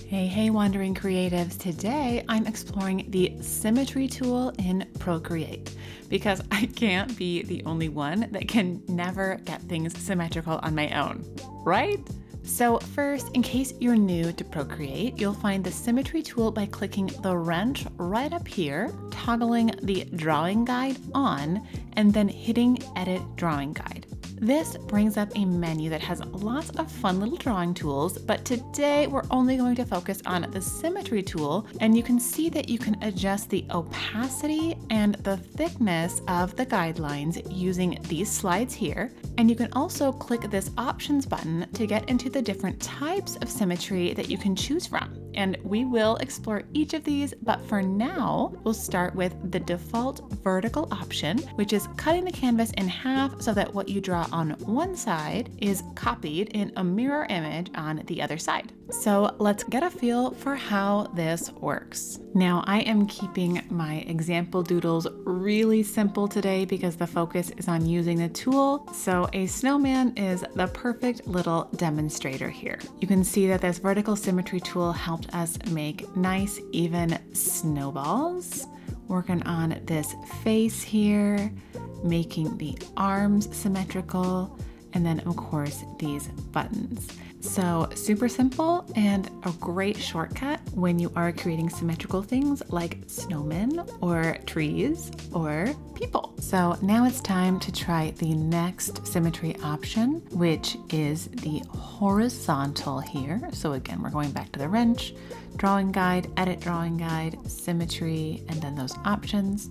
Hey, wandering creatives. Today I'm exploring the Symmetry Tool in Procreate because I can't be the only one that can never get things symmetrical on my own, right? So first, in case you're new to Procreate, you'll find the Symmetry Tool by clicking the wrench right up here, toggling the drawing guide on, and then hitting Edit Drawing Guide. This brings up a menu that has lots of fun little drawing tools, but today we're only going to focus on the Symmetry Tool, and you can see that you can adjust the opacity and the thickness of the guidelines using these slides here. And you can also click this options button to get into the different types of symmetry that you can choose from. And we will explore each of these, but for now, we'll start with the default vertical option, which is cutting the canvas in half so that what you draw on one side is copied in a mirror image on the other side. So let's get a feel for how this works. Now, I am keeping my example doodles really simple today because the focus is on using the tool. So a snowman is the perfect little demonstrator here. You can see that this vertical symmetry tool helped us make nice, even snowballs. Working on this face here, making the arms symmetrical, and then of course these buttons. So super simple and a great shortcut when you are creating symmetrical things like snowmen or trees or people. So now it's time to try the next symmetry option, which is the horizontal here. So again, we're going back to the wrench, drawing guide, edit drawing guide, symmetry, and then those options.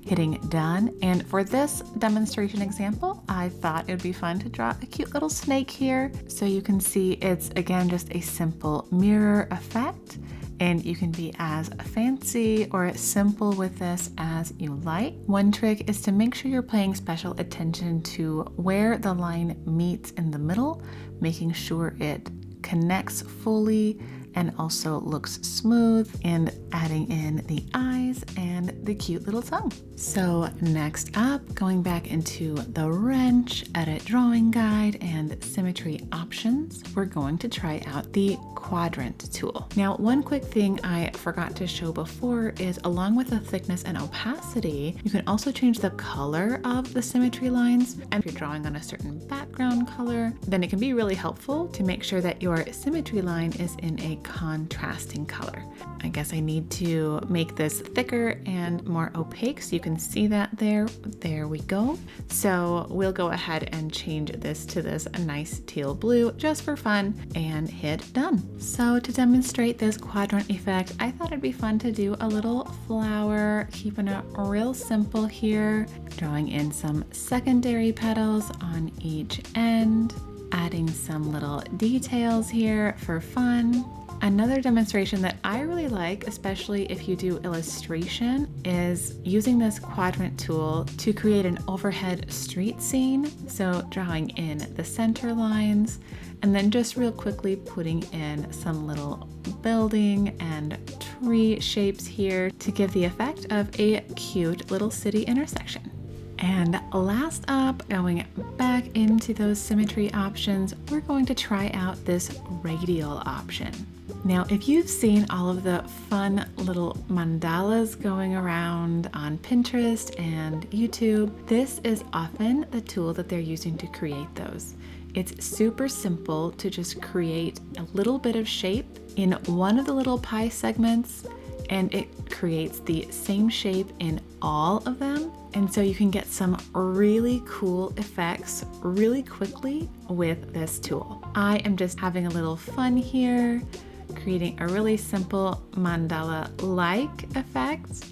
Hitting done. And for this demonstration example, I thought it would be fun to draw a cute little snake here. So you can see it's again just a simple mirror effect, and you can be as fancy or simple with this as you like. One trick is to make sure you're paying special attention to where the line meets in the middle, making sure it connects fully and also looks smooth, and adding in the eyes and the cute little tongue. So next up, going back into the wrench, edit drawing guide, and symmetry options, we're going to try out the QUADRANT tool. Now, one quick thing I forgot to show before is along with the thickness and opacity, you can also change the color of the symmetry lines. And if you're drawing on a certain background color, then it can be really helpful to make sure that your symmetry line is in a contrasting color. I guess I need to make this thicker and more opaque so you can see that there. There we go. So we'll go ahead and change this to this nice teal blue just for fun and hit done. So to demonstrate this quadrant effect, I thought it'd be fun to do a little flower, keeping it real simple here, drawing in some secondary petals on each end, adding some little details here for fun. Another demonstration that I really like, especially if you do illustration, is using this quadrant tool to create an overhead street scene. So drawing in the center lines and then just real quickly putting in some little building and tree shapes here to give the effect of a cute little city intersection. And last up, going back into those symmetry options, we're going to try out this radial option. Now, if you've seen all of the fun little mandalas going around on Pinterest and YouTube, this is often the tool that they're using to create those. It's super simple to just create a little bit of shape in one of the little pie segments, and it creates the same shape in all of them. And so you can get some really cool effects really quickly with this tool. I am just having a little fun here, creating a really simple mandala-like effect.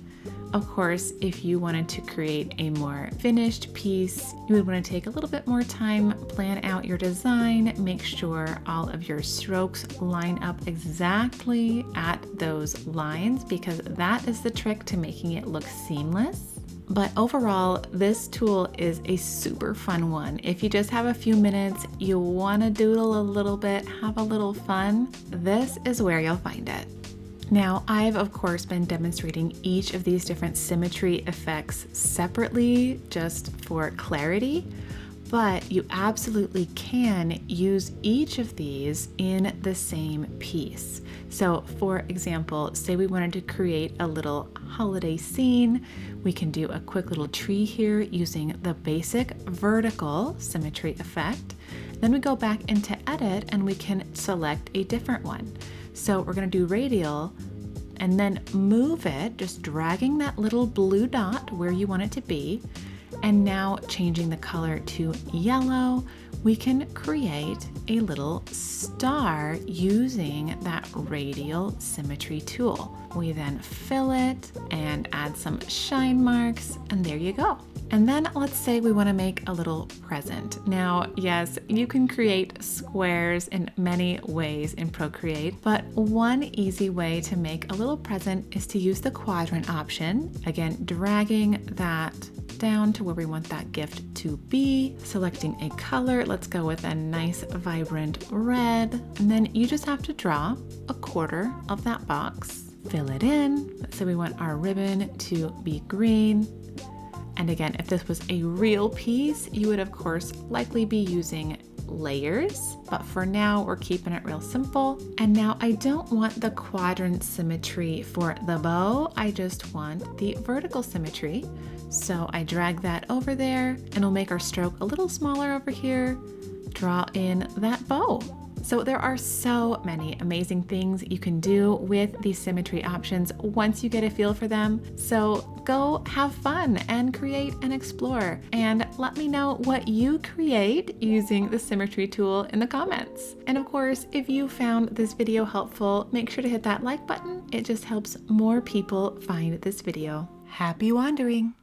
Of course, if you wanted to create a more finished piece, you would want to take a little bit more time, plan out your design, make sure all of your strokes line up exactly at those lines, because that is the trick to making it look seamless. But overall, this tool is a super fun one. If you just have a few minutes, you want to doodle a little bit, have a little fun, this is where you'll find it. Now, I've of course been demonstrating each of these different symmetry effects separately just for clarity, but you absolutely can use each of these in the same piece. So for example, say we wanted to create a little holiday scene, we can do a quick little tree here using the basic vertical symmetry effect. Then we go back into edit and we can select a different one. So we're going to do radial and then move it, just dragging that little blue dot where you want it to be. And now changing the color to yellow, we can create a little star using that radial symmetry tool. We then fill it and add some shine marks, and there you go. And then let's say we want to make a little present. Now, yes, you can create squares in many ways in Procreate, but one easy way to make a little present is to use the quadrant option. Again, dragging that down to where we want that gift to be, selecting a color. Let's go with a nice vibrant red. And then you just have to draw a quarter of that box, fill it in. Let's say we want our ribbon to be green. And again, if this was a real piece, you would of course likely be using layers, but for now we're keeping it real simple. And now I don't want the quadrant symmetry for the bow, I just want the vertical symmetry. So I drag that over there and we'll make our stroke a little smaller over here, draw in that bow. So there are so many amazing things you can do with these symmetry options once you get a feel for them. So go have fun and create and explore, and let me know what you create using the symmetry tool in the comments. And of course, if you found this video helpful, make sure to hit that like button. It just helps more people find this video. Happy wandering!